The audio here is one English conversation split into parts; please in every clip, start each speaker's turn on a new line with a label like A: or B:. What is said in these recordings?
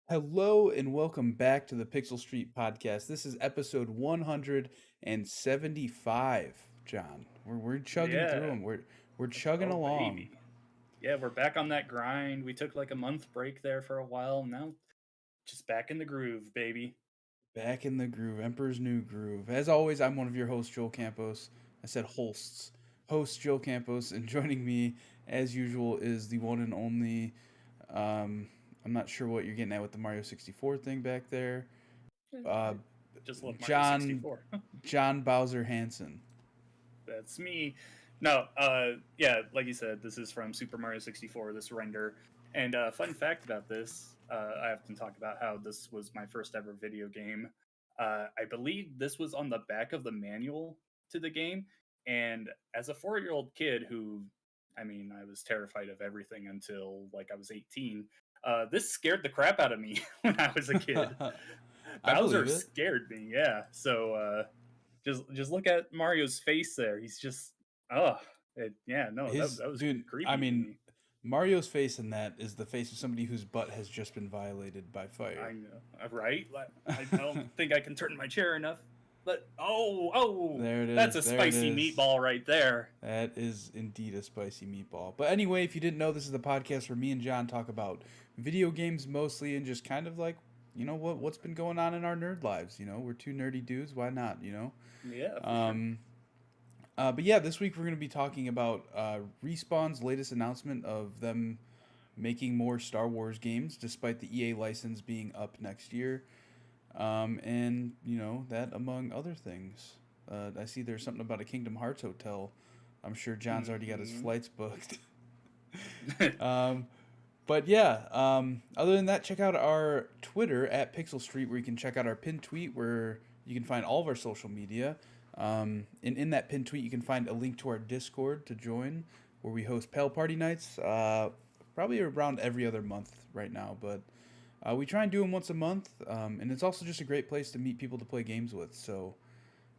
A: Hello and welcome back to the Pixel Street podcast. This is episode 175, John. We're chugging through
B: Yeah.
A: them. We're chugging
B: Oh,
A: along.
B: baby. Yeah, we're back on that grind. We took like a month break there for a while. Now, just back in the groove, baby.
A: Back in the groove, Emperor's New Groove. As always, I'm one of your hosts, Joel Campos. I said hosts. Host Joel Campos, and joining me, as usual, is the one and only. Um, I'm not sure what you're getting at with the Mario 64 thing back there. Uh,
B: I just love Mario
A: John
B: 64.
A: John Bowser Hansen.
B: That's me. No, yeah, like you said, this is from Super Mario 64, this render. And fun fact about this, I often talk about how this was my first ever video game. I believe this was on the back of the manual to the game. And as a 4-year-old kid who, I was terrified of everything until like I was 18, this scared the crap out of me when I was a kid.
A: I
B: Bowser
A: believe it.
B: scared me, yeah. So, just look at Mario's face there. He's just oh yeah, no, that was
A: Dude, I
B: creepy to
A: mean,
B: me.
A: Mario's face in that is the face of somebody whose butt has just been violated by
B: I
A: fire.
B: know, right? I don't think I can turn my chair enough. But oh,
A: There it
B: that's
A: is.
B: a
A: There it
B: spicy
A: is.
B: meatball right there.
A: That is indeed a spicy meatball. But anyway, if you didn't know, this is the podcast where me and John talk about video games mostly and just kind of like, what's been going on in our nerd lives. We're two nerdy dudes. Why not?
B: Yeah, for sure.
A: Um, but yeah, this week we're going to be talking about Respawn's latest announcement of them making more Star Wars games, despite the EA license being up next year. And, that among other things. I see there's something about a Kingdom Hearts hotel. I'm sure John's already got his
B: Hmm.
A: flights booked. um, but yeah, other than that, check out our Twitter at Pixel Street, where you can check out our pinned tweet, where you can find all of our social media. And in that pinned tweet, you can find a link to our Discord to join, where we host Pale Party nights, probably around every other month right now. But we try and do them once a month, and it's also just a great place to meet people to play games with. So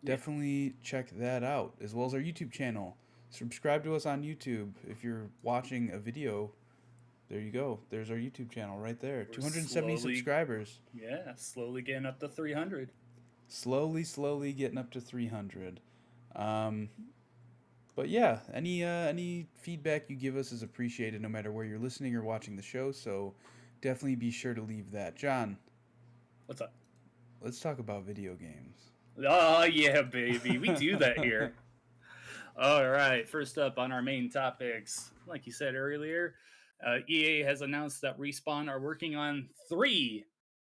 B: Yeah,
A: definitely check that out, as well as our YouTube channel. Subscribe to us on YouTube. If you're watching a video, there you go. There's our YouTube channel right there.
B: we're
A: 270
B: slowly,
A: subscribers.
B: slowly getting up to 300.
A: Slowly getting up to 300. Um, but yeah, any feedback you give us is appreciated, no matter where you're listening or watching the show. So definitely be sure to leave that. John,
B: What's up?
A: let's talk about video games.
B: Oh yeah, baby, we do that here. All right, first up on our main topics, like you said earlier, EA has announced that Respawn are working on 3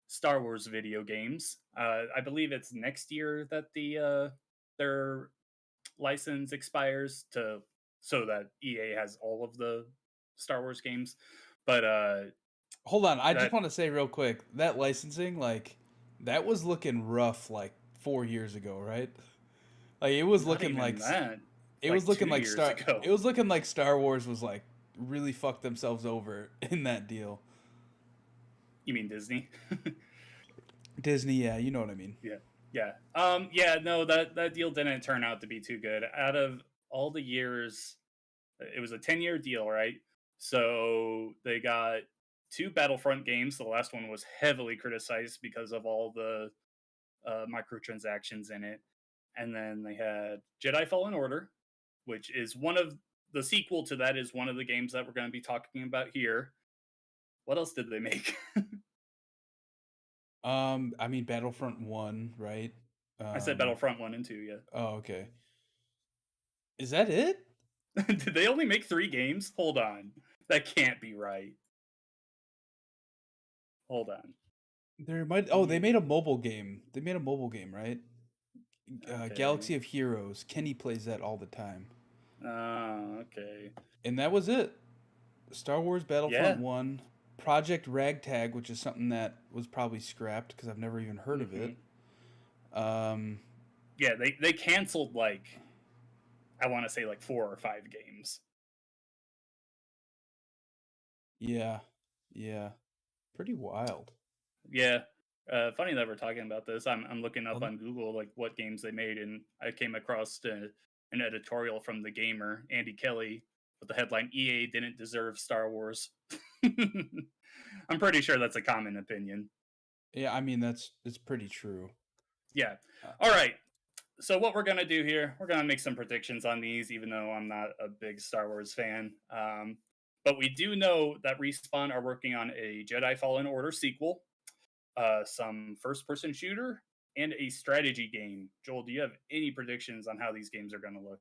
B: Star Wars video games. I believe it's next year that their license expires to so that EA has all of the Star Wars games. But
A: Hold on, I just
B: that
A: want to say real quick that licensing, like, that was looking rough like 4 years ago, right? Like it was
B: not
A: looking like
B: even that,
A: it was
B: like
A: looking
B: 2
A: like
B: years
A: Star
B: ago.
A: it was looking like Star Wars was like really fucked themselves over in that deal.
B: You mean Disney?
A: Disney, yeah, you know what I mean.
B: Yeah. Yeah. Yeah, no, that deal didn't turn out to be too good. Out of all the years, it was a 10-year deal, right? So they got 2 Battlefront games. The last one was heavily criticized because of all the microtransactions in it. And then they had Jedi Fallen Order, which is one of the sequel to that is one of the games that we're going to be talking about here. What else did they make?
A: I mean Battlefront 1, right?
B: I said
A: Um
B: Battlefront 1 and 2, yeah.
A: oh, okay. Is that it?
B: Did they only make 3 games? Hold on. That can't be right. Hold on.
A: There might they
B: Yeah.
A: made a mobile game. They made a mobile game, right?
B: Okay.
A: Galaxy of Heroes. Kenny plays that all the time.
B: Oh, okay.
A: And that was it. Star Wars Battlefront
B: Yeah.
A: 1, Project Ragtag, which is something that was probably scrapped because I've never even heard of it.
B: Hmm.
A: Um,
B: Yeah, they canceled like I want to say like 4 or 5 games.
A: yeah, yeah, pretty wild.
B: Yeah. Funny that we're talking about this. I'm looking up
A: Um,
B: on Google like what games they made, and I came across an editorial from the gamer Andy Kelly with the headline "EA didn't deserve Star Wars." I'm pretty sure that's a common opinion.
A: Yeah, it's pretty true.
B: Yeah.
A: Uh,
B: All right. So what we're gonna do here, we're gonna make some predictions on these, even though I'm not a big Star Wars fan. But we do know that Respawn are working on a Jedi Fallen Order sequel, some first-person shooter, and a strategy game. Joel, do you have any predictions on how these games are gonna look?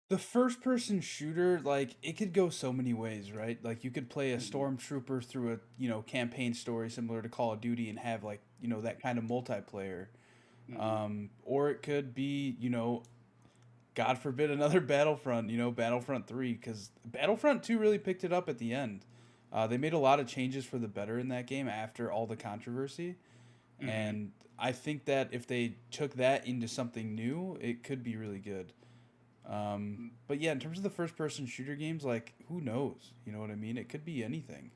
A: the first person shooter, like it could go so many ways, right? Like you could play a
B: Hmm.
A: stormtrooper through a, campaign story similar to Call of Duty and have like, that kind of multiplayer.
B: Hmm.
A: Or it could be, God forbid another Battlefront, Battlefront 3, because Battlefront 2 really picked it up at the end. They made a lot of changes for the better in that game after all the controversy.
B: Hmm.
A: And I think that if they took that into something new, it could be really good. But yeah, in terms of the first person shooter games, like, who knows? You know what I mean? It could be anything.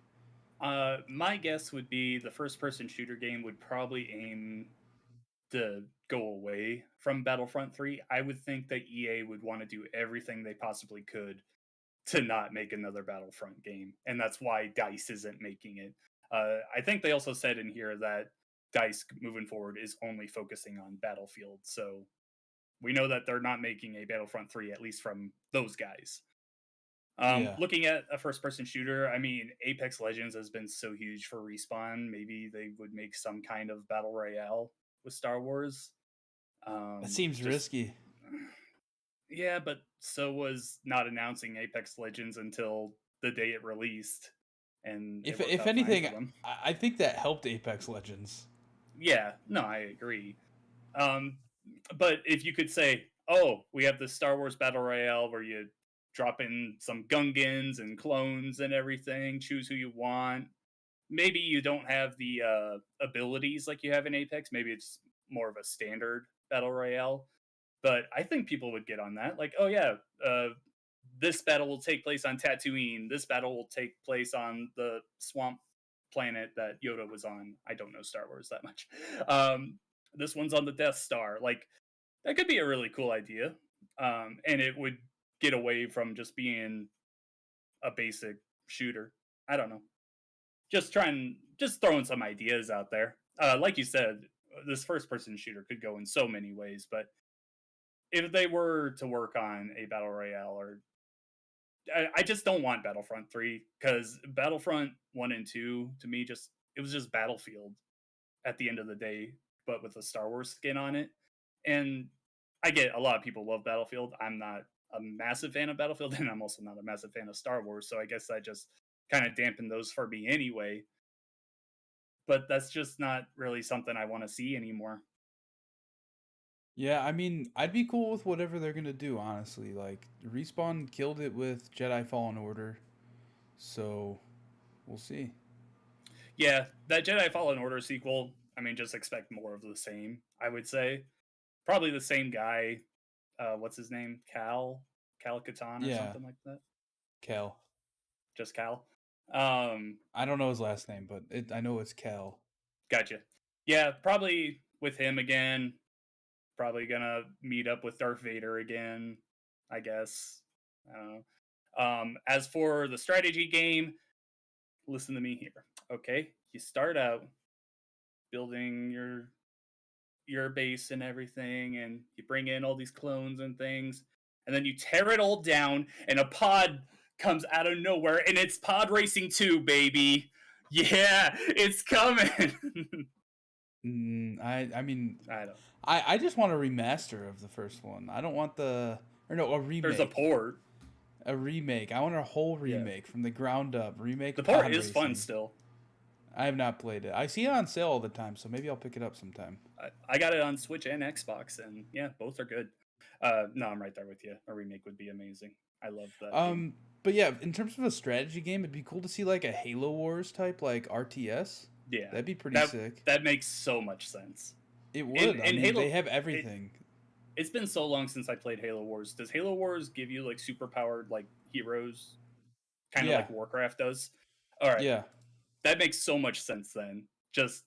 B: My guess would be the first-person shooter game would probably aim to go away from Battlefront 3. I would think that EA would want to do everything they possibly could to not make another Battlefront game, and that's why Dice isn't making it. I think they also said in here that Dice moving forward is only focusing on Battlefield, so we know that they're not making a Battlefront 3, at least from those guys.
A: Yeah.
B: Looking at a first-person shooter, I mean, Apex Legends has been so huge for Respawn. Maybe they would make some kind of battle royale with Star Wars.
A: That seems
B: Just
A: risky.
B: yeah, but so was not announcing Apex Legends until the day it released, and it worked
A: If
B: out fine
A: anything,
B: for them.
A: I think that helped Apex Legends.
B: Yeah, no, I agree. Um, but if you could say, "Oh, we have the Star Wars Battle Royale where you drop in some Gungans and clones and everything, choose who you want." Maybe you don't have the abilities like you have in Apex. Maybe it's more of a standard Battle Royale. But I think people would get on that. Like, oh yeah, this battle will take place on Tatooine. This battle will take place on the swamp planet that Yoda was on. I don't know Star Wars that much. This one's on the Death Star. Like, that could be a really cool idea. And it would get away from just being a basic shooter. I don't know. Just throwing some ideas out there. Like you said, this first person shooter could go in so many ways, but if they were to work on a battle royale, or I just don't want Battlefront 3 because Battlefront 1 and 2 to me just it was just Battlefield at the end of the day, but with a Star Wars skin on it. And I get a lot of people love Battlefield. I'm not a massive fan of Battlefield, and I'm also not a massive fan of Star Wars. So I guess I just kind of dampened those for me anyway. But that's just not really something I want to see anymore.
A: Yeah, I'd be cool with whatever they're gonna do, honestly. Like, Respawn killed it with Jedi Fallen Order, so we'll see.
B: Yeah, that Jedi Fallen Order sequel, I mean, just expect more of the same, I would say. Probably the same guy. What's his name? Cal Katan or
A: Yeah,
B: something like that.
A: Cal.
B: Just Cal. Um,
A: I don't know his last name, but I know it's Cal.
B: Gotcha. Yeah, probably with him again. Probably gonna meet up with Darth Vader again, I guess. I don't know. As for the strategy game, listen to me here. Okay, you start out building your base and everything, and you bring in all these clones and things, and then you tear it all down, and a pod comes out of nowhere, and it's Pod Racing 2, baby. Yeah, it's coming.
A: I mean,
B: I don't.
A: I just want a remaster of the first one. I don't want or no, a
B: There's a
A: remake.
B: port.
A: A remake. I want a whole
B: Yeah,
A: remake from the ground up. Remake
B: the
A: of
B: port
A: Pod
B: is fun
A: Racing.
B: still.
A: I have not played it. I see it on sale all the time, so maybe I'll pick it up sometime.
B: I got it on Switch and Xbox, and yeah, both are good. No, I'm right there with you. A remake would be amazing. I love that game.
A: Um, but yeah, in terms of a strategy game, it'd be cool to see like a Halo Wars type, like RTS.
B: Yeah,
A: That'd be pretty
B: that
A: sick.
B: that makes so much sense.
A: It
B: In
A: would.
B: in Halo,
A: They have
B: it,
A: everything.
B: it's been so long since I played Halo Wars. Does Halo Wars give you like super powered like heroes, kind of
A: Yeah,
B: like Warcraft does? All right,
A: yeah,
B: that makes so much sense. Then just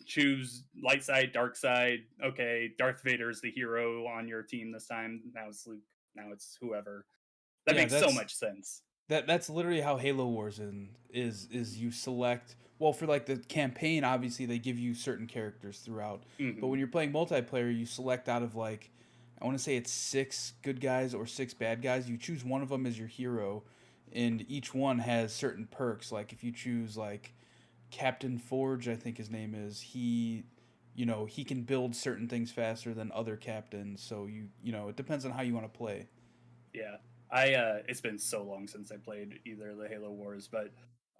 B: choose light side, dark side. Okay, Darth Vader's the hero on your team this time. Now it's Luke. Now it's whoever. That
A: yeah.
B: makes so much sense.
A: That's literally how Halo Wars is you select, well, for like the campaign obviously they give you certain characters throughout, but
B: Hmm.
A: when you're playing multiplayer you select out of like, I want to say it's 6 good guys or 6 bad guys. You choose one of them as your hero, and each one has certain perks. Like if you choose like Captain Forge, I think his name is, he can build certain things faster than other captains. So it depends on how you want to play.
B: Yeah, it's been so long since I played either of the Halo Wars, but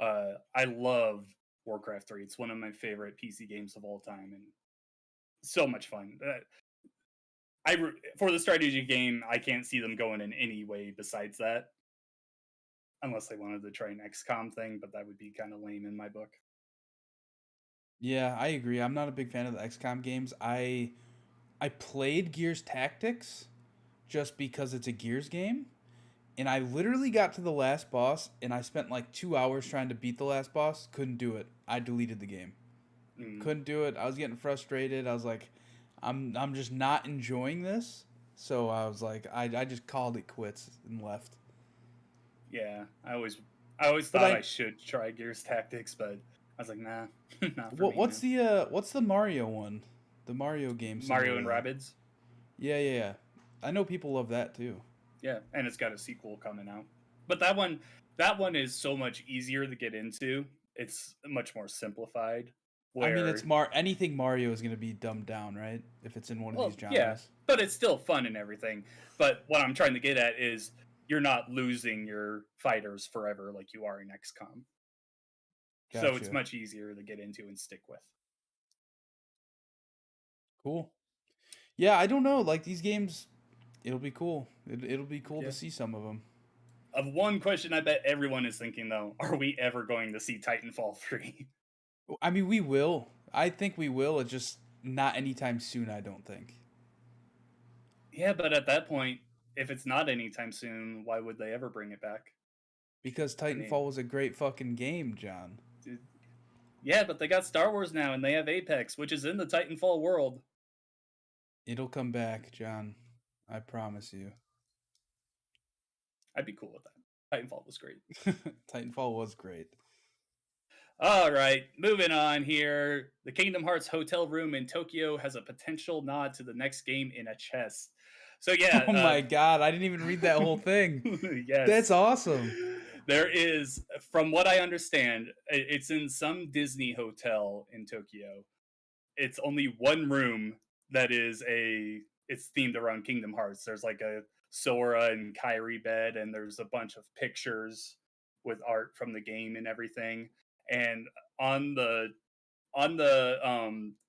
B: I love Warcraft 3. It's one of my favorite PC games of all time, and so much fun. For the strategy game, I can't see them going in any way besides that, unless they wanted to try an XCOM thing, but that would be kind of lame in my book.
A: Yeah, I agree. I'm not a big fan of the XCOM games. I played Gears Tactics just because it's a Gears game, and I literally got to the last boss and I spent like 2 hours trying to beat the last boss. Couldn't do it. I deleted the game.
B: Mm,
A: Couldn't do it. I was getting frustrated. I was like, I'm just not enjoying this. So I was like, I just called it quits and left.
B: yeah, I always
A: But
B: thought I should try Gears Tactics, but I was like, nah, not for me,
A: what's
B: man.
A: the Mario one? The Mario game
B: Mario
A: similar to
B: and
A: that.
B: Rabbids,
A: Yeah. I know people love that too.
B: yeah, and it's got a sequel coming out. But that one is so much easier to get into. It's much more simplified.
A: I mean, it's
B: Where,
A: anything Mario is gonna be dumbed down, right? If it's in one of these
B: well, yeah,
A: genres.
B: but it's still fun and everything. But what I'm trying to get at is you're not losing your fighters forever like you are in XCOM. So it's
A: Gotcha.
B: much easier to get into and stick with.
A: Cool. Yeah, I don't know. Like these games, it'll be cool. It'll be cool to
B: Yeah.
A: see some of them.
B: Of one question I bet everyone is thinking though, are we ever going to see Titanfall 3?
A: I mean, we will. I think we will. It's just not anytime soon. I don't think,
B: Yeah, but at that point, if it's not anytime soon, why would they ever bring it back?
A: because
B: I mean,
A: Titanfall was a great fucking game, John.
B: dude, yeah, but they got Star Wars now and they have Apex, which is in the Titanfall world.
A: It'll come back, John. I promise you.
B: I'd be cool with that. Titanfall was great.
A: Titanfall was great.
B: All right, moving on here. The Kingdom Hearts hotel room in Tokyo has a potential nod to the next game in a chest. So
A: Oh
B: yeah,
A: my god, I didn't even read that whole thing. That's
B: yes.
A: awesome.
B: There is, from what I understand, it's in some Disney hotel in Tokyo. It's only one room that it's themed around Kingdom Hearts. There's like a Sora and Kyrie bed, and there's a bunch of pictures with art from the game and everything. And on the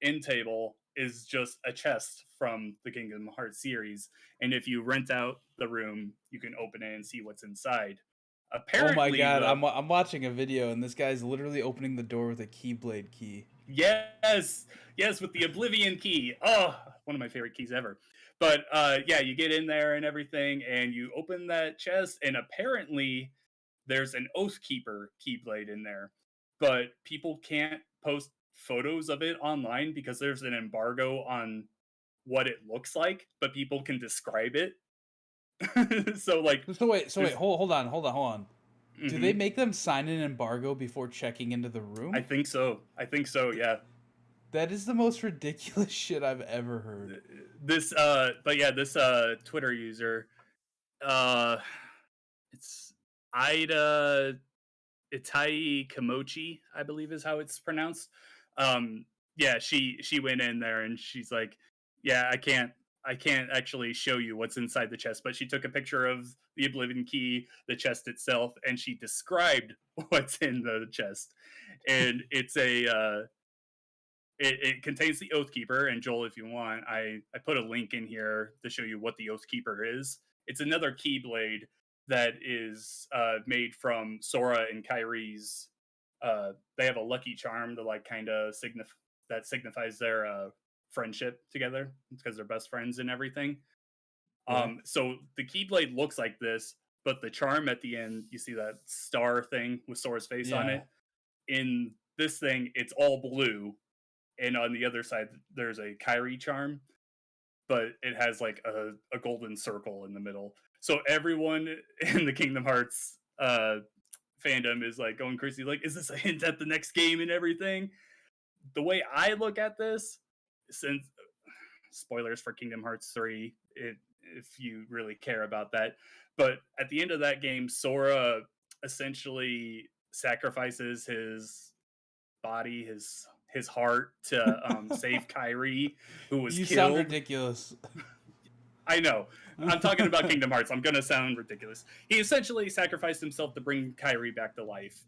B: end table is just a chest from the Kingdom Hearts series. And if you rent out the room, you can open it and see what's inside.
A: Oh my
B: Apparently,
A: god, I'm watching a video and this guy's literally opening the door with a keyblade key.
B: yes, yes, with the Oblivion key. Oh, one of my favorite keys ever. But yeah, you get in there and everything, and you open that chest, and apparently there's an Oathkeeper keyblade in there, but people can't post photos of it online because there's an embargo on what it looks like, but people can describe it. So like,
A: So wait,
B: there's.
A: hold on. Do they
B: Mhm.
A: make them sign an embargo before checking into the
B: I
A: room?
B: think so. I think so. Yeah.
A: That is the most ridiculous shit I've ever heard.
B: But yeah, this Twitter user, uh, it's Ida Itai Komochi, I believe is how it's pronounced. Um, yeah, she went in there and she's like, yeah, I can't actually show you what's inside the chest, but she took a picture of the Oblivion key, the chest itself, and she described what's in the chest. And it contains the Oathkeeper. And Joel, if you want, I put a link in here to show you what the Oathkeeper is. It's another Keyblade that is made from Sora and Kyrie's. They have a lucky charm to like kind of that signifies their friendship together because they're best friends and everything.
A: Okay.
B: So the Keyblade looks like this, but the charm at the end, you see that star thing with Sora's face on
A: Yeah.
B: it. In this thing, it's all blue, and on the other side there's a Kyrie charm, but it has like a golden circle in the middle. So everyone in the Kingdom Hearts fandom is like going crazy. Like, is this a hint at the next game and everything? The way I look at this, since spoilers for Kingdom Hearts 3, if you really care about that, but at the end of that game, Sora essentially sacrifices his body, his heart to save Kyrie, who was
A: You sound
B: killed.
A: ridiculous.
B: I know. I'm talking about Kingdom Hearts. I'm gonna sound ridiculous. He essentially sacrificed himself to bring Kyrie back to life,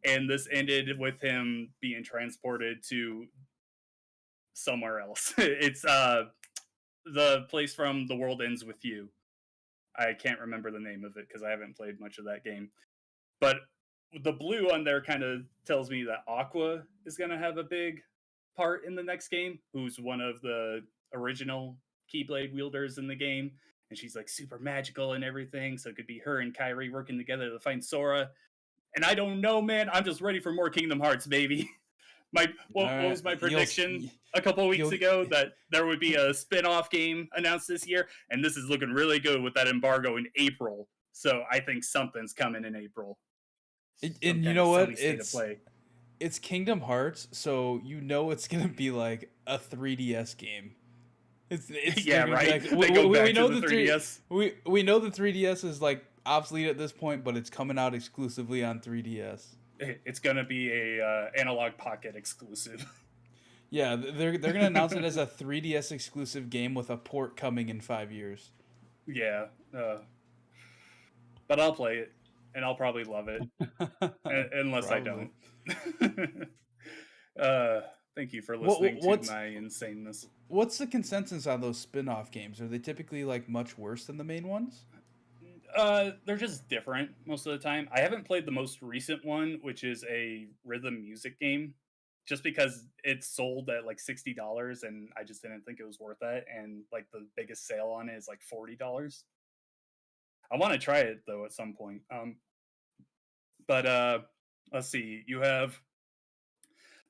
B: and this ended with him being transported to somewhere else. It's the place from The World Ends With You. I can't remember the name of it because I haven't played much of that game. But the blue on there kind of tells me that Aqua is going to have a big part in the next game, who's one of the original Keyblade wielders in the game. And she's like super magical and everything. So it could be her and Kyrie working together to find Sora. And I don't know, man. I'm just ready for more Kingdom Hearts, baby. What was my prediction a couple weeks ago? That there would be a spin-off game announced this year, and this is looking really good with that embargo in April. So I think something's coming in April.
A: And you know what? It's Kingdom Hearts, so you know it's gonna be like a 3DS game. It's
B: yeah, right.
A: Like, we know the 3DS. We know the 3DS is like obsolete at this point, but it's coming out exclusively on 3DS.
B: It's gonna be a Analog Pocket exclusive.
A: Yeah, they're gonna announce it as a 3DS exclusive game with a port coming in 5 years.
B: Yeah, but I'll play it, and I'll probably love it, unless I don't. Thank you for listening to my insaneness.
A: What's the consensus on those spin-off games? Are they typically like much worse than the main ones?
B: They're just different most of the time. I haven't played the most recent one, which is a rhythm music game, just because it's sold at like $60, and I just didn't think it was worth that. And like the biggest sale on it is like $40. I want to try it though at some point. But let's see.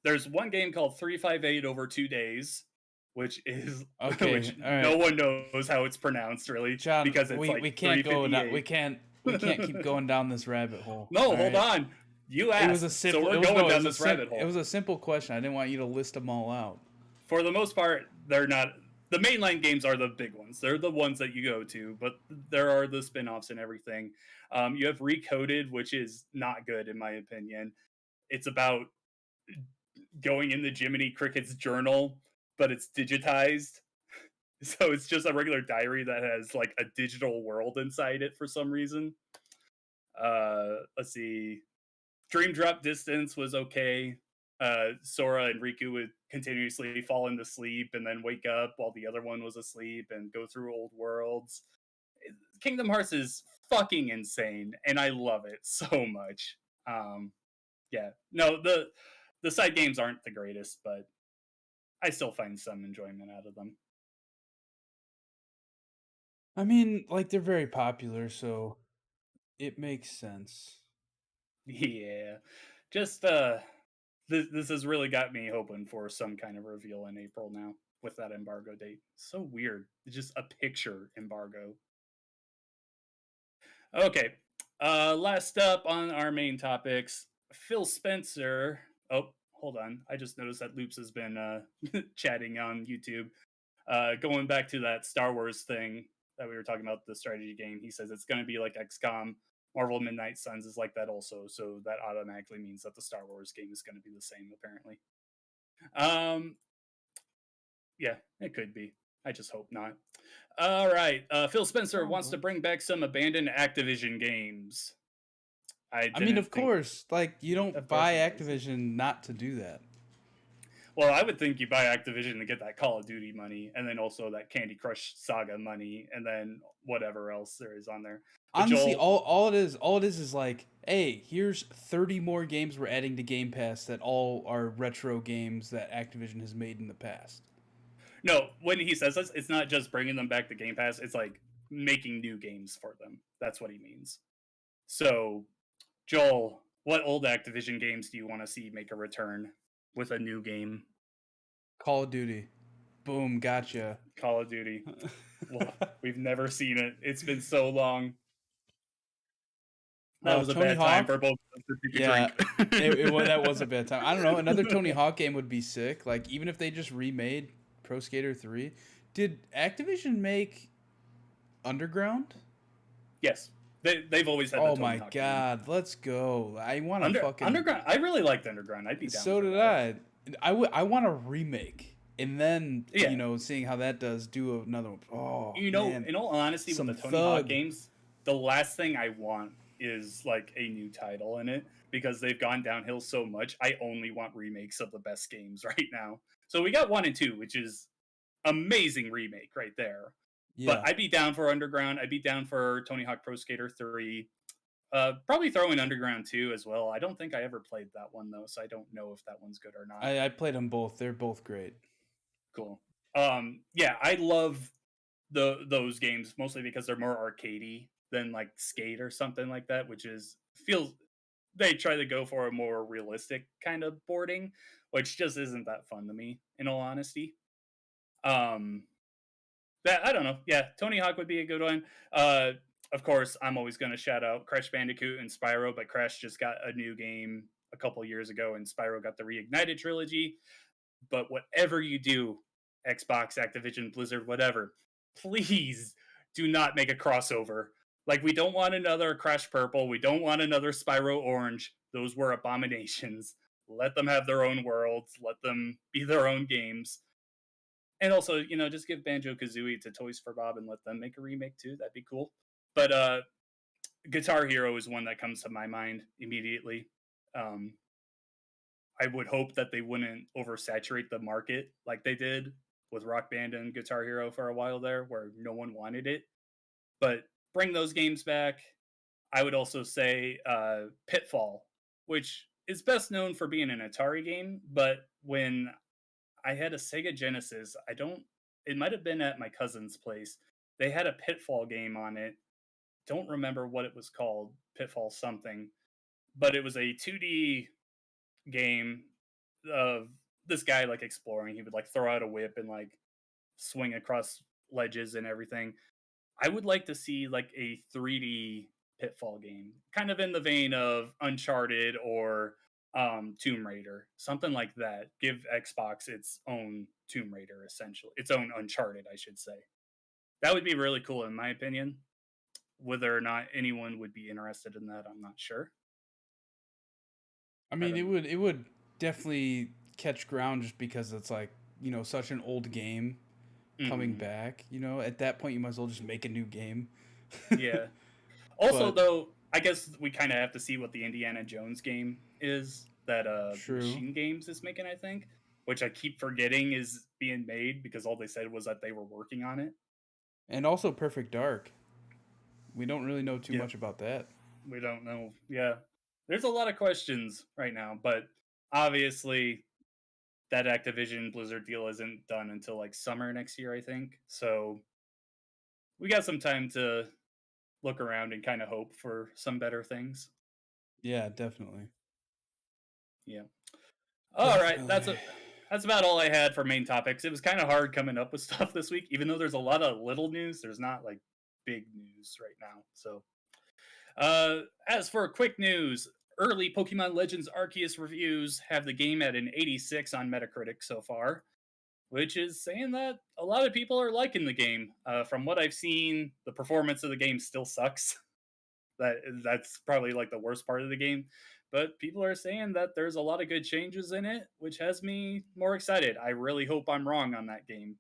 B: There's one game called 358 Over 2 Days, which is which right. No one knows how it's pronounced really,
A: John,
B: because it's
A: we can't go down, we can't keep going down this rabbit hole.
B: No, hold on. You asked. It was a simple, so we're going down this rabbit hole.
A: It was a simple question. I didn't want you to list them all out.
B: For the most part, they're not. The mainline games are the big ones. They're the ones that you go to, but there are the spin-offs and everything. You have Recoded, which is not good in my opinion. It's about going in the Jiminy Cricket's journal, but it's digitized. So it's just a regular diary that has like a digital world inside it for some reason. Let's see. Dream Drop Distance was okay. Sora and Riku would continuously fall into sleep and then wake up while the other one was asleep and go through old worlds. Kingdom Hearts is fucking insane, and I love it so much. Yeah. No, the side games aren't the greatest, but I still find some enjoyment out of them.
A: I mean, like, they're very popular, so it makes sense.
B: Yeah. Just, this has really got me hoping for some kind of reveal in April now with that embargo date. So weird. It's just a picture embargo. Okay. Last up on our main topics, Phil Spencer. Oh, hold on. I just noticed that Loops has been chatting on YouTube. Going back to that Star Wars thing that we were talking about, the strategy game, he says it's going to be like XCOM. Marvel Midnight Suns is like that also, so that automatically means that the Star Wars game is going to be the same, apparently. Yeah, it could be. I just hope not. All right. Phil Spencer wants to bring back some abandoned Activision games.
A: I mean, of course. Like, you don't buy Activision not to do that.
B: Well, I would think you buy Activision to get that Call of Duty money, and then also that Candy Crush Saga money, and then whatever else there is on there.
A: But honestly, all it is like, hey, here's 30 more games we're adding to Game Pass that all are retro games that Activision has made in the past.
B: No, when he says this, it's not just bringing them back to Game Pass. It's like making new games for them. That's what he means. So, Joel, what old Activision games do you want to see make a return with a new game?
A: Call of Duty. Boom, gotcha.
B: Call of Duty. Well, we've never seen it. It's been so long. That was a
A: Tony
B: bad time
A: Hawk.
B: for both of us to take a
A: Yeah,
B: drink.
A: that was a bad time. I don't know. Another Tony Hawk game would be sick. Like even if they just remade Pro Skater 3. Did Activision make Underground?
B: Yes, they've always had the
A: Oh
B: Tony
A: my
B: Hawk game.
A: god, let's go. I want to fucking.
B: Underground. I really liked Underground. I'd be down
A: So
B: for
A: did
B: that.
A: I want a remake. And then,
B: Yeah,
A: seeing how that does, do another one. Oh, man.
B: in all honesty, with
A: Some
B: the Tony Hawk
A: thug.
B: games, the last thing I want is like a new title in it because they've gone downhill so much. I only want remakes of the best games right now. So we got 1 and 2, which is amazing remake right there. But
A: Yeah.
B: I'd be down for Underground. I'd be down for Tony Hawk Pro Skater 3. Probably throw in Underground 2 as well. I don't think I ever played that one though, so I don't know if that one's good or not.
A: I played them both. They're both great.
B: Cool. Yeah, I love those games mostly because they're more arcadey than like Skate or something like that, which is feels they try to go for a more realistic kind of boarding, which just isn't that fun to me, in all honesty. Um, that I don't know. Yeah, Tony Hawk would be a good one. Of course, I'm always going to shout out Crash Bandicoot and Spyro, but Crash just got a new game a couple years ago, and Spyro got the Reignited trilogy. But whatever you do, Xbox, Activision, Blizzard, whatever, please do not make a crossover. Like, we don't want another Crash Purple. We don't want another Spyro Orange. Those were abominations. Let them have their own worlds. Let them be their own games. And also, just give Banjo-Kazooie to Toys for Bob and let them make a remake too. That'd be cool. But Guitar Hero is one that comes to my mind immediately. I would hope that they wouldn't oversaturate the market like they did with Rock Band and Guitar Hero for a while there, where no one wanted it. But bring those games back. I would also say Pitfall, which is best known for being an Atari game, but when I had a Sega Genesis, it might have been at my cousin's place. They had a Pitfall game on it. Don't remember what it was called, Pitfall something, but it was a 2D game of this guy like exploring. He would like throw out a whip and like swing across ledges and everything. I would like to see like a 3D Pitfall game, kind of in the vein of Uncharted or Tomb Raider, something like that. Give Xbox its own Tomb Raider, essentially, its own Uncharted, I should say. That would be really cool, in my opinion. Whether or not anyone would be interested in that, I'm not sure.
A: I mean, it would definitely catch ground just because it's like, such an old game coming back. At that point, you might as well just make a new game.
B: Yeah. Also, though, I guess we kind of have to see what the Indiana Jones game is that Machine Games is making, I think, which I keep forgetting is being made because all they said was that they were working on it.
A: And also Perfect Dark. We don't really know too much about that.
B: We don't know. Yeah. There's a lot of questions right now, but obviously that Activision Blizzard deal isn't done until like summer next year, I think. So we got some time to look around and kind of hope for some better things.
A: Yeah, definitely.
B: Yeah. All right, that's about all I had for main topics. It was kind of hard coming up with stuff this week, even though there's a lot of little news. There's not like big news right now. So, as for quick news, early Pokemon Legends Arceus reviews have the game at an 86 on Metacritic so far, which is saying that a lot of people are liking the game. From what I've seen, the performance of the game still sucks. That's probably like the worst part of the game. But people are saying that there's a lot of good changes in it, which has me more excited. I really hope I'm wrong on that game.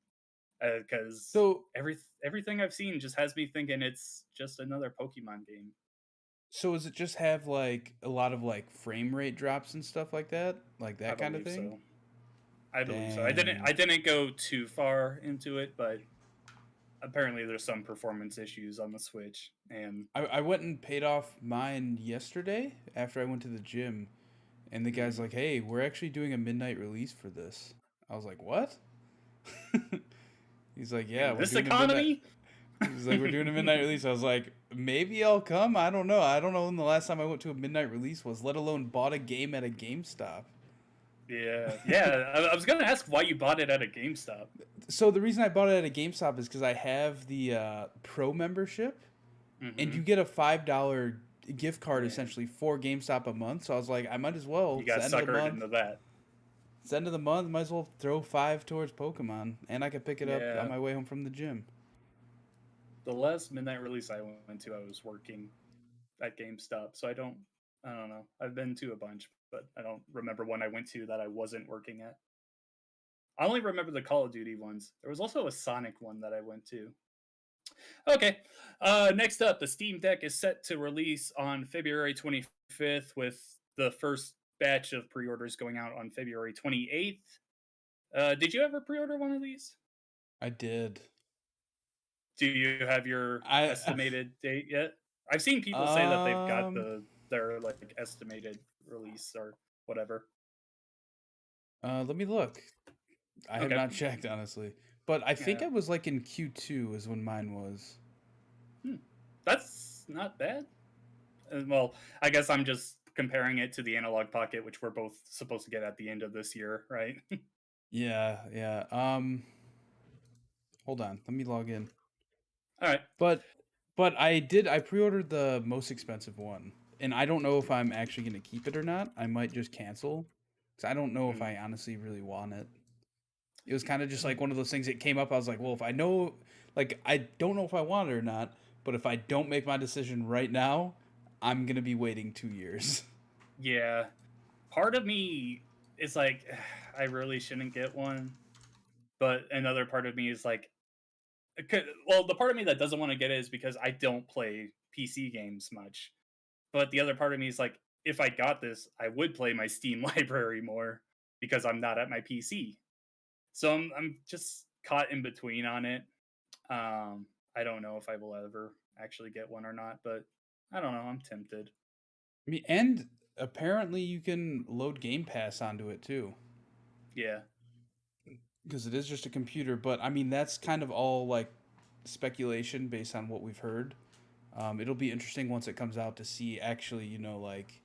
B: Because everything I've seen just has me thinking it's just another Pokemon game.
A: So does it just have like a lot of like frame rate drops and stuff like that? Like that kind of thing?
B: So. I believe so. I didn't go too far into it, but apparently there's some performance issues on the Switch. And
A: I went and paid off mine yesterday after I went to the gym, and the guy's like, "Hey, we're actually doing a midnight release for this." I was like, "What?" He's like, "Yeah,
B: this economy."
A: He's like, "We're doing a midnight release." I was like, "Maybe I'll come. I don't know. I don't know when the last time I went to a midnight release was, let alone bought a game at a GameStop."
B: Yeah. I was gonna ask why you bought it at a GameStop.
A: So the reason I bought it at a GameStop is because I have the Pro membership, and you get a $5 gift card
B: Yeah.
A: essentially for GameStop a month. So I was like, I might as well.
B: You
A: It's the
B: got
A: end of the
B: suckered
A: month.
B: into that.
A: It's the end of the month. Might as well throw 5 towards Pokemon, and I could pick it up on
B: Yeah.
A: my way home from the gym.
B: The last midnight release I went to, I was working at GameStop, so I don't know. I've been to a bunch, but I don't remember one I went to that I wasn't working at. I only remember the Call of Duty ones. There was also a Sonic one that I went to. Okay. Next up, the Steam Deck is set to release on February 25th, with the first batch of pre-orders going out on February 28th. Did you ever pre-order one of these?
A: I did.
B: Do you have your
A: I
B: estimated date yet? I've seen people say that they've got
A: um
B: their like estimated release or whatever.
A: let me look. I have
B: Okay.
A: not checked honestly, but I think
B: Yeah.
A: I was like in Q2 is when mine was.
B: Hmm. That's not bad. Well, I guess I'm just comparing it to the Analog Pocket, which we're both supposed to get at the end of this year, right?
A: Yeah, yeah. Hold on. Let me log in.
B: All right.
A: But I pre-ordered the most expensive one. And I don't know if I'm actually going to keep it or not. I might just cancel cuz I don't know if
B: Mm.
A: I honestly really want it. It was kind of just like one of those things that came up. I was like, well, if I know, like, I don't know if I want it or not, but if I don't make my decision right now, I'm going to be waiting 2 years.
B: Yeah. Part of me is like, I really shouldn't get one. But another part of me is like, well, the part of me that doesn't want to get it is because I don't play PC games much. But the other part of me is like, if I got this, I would play my Steam library more because I'm not at my PC. So I'm just caught in between on it. I don't know if I will ever actually get one or not, but I don't know. I'm tempted.
A: I mean, and apparently you can load Game Pass onto it too.
B: Yeah.
A: Because it is just a computer, but I mean, that's kind of all like speculation based on what we've heard. It'll be interesting once it comes out to see actually, like,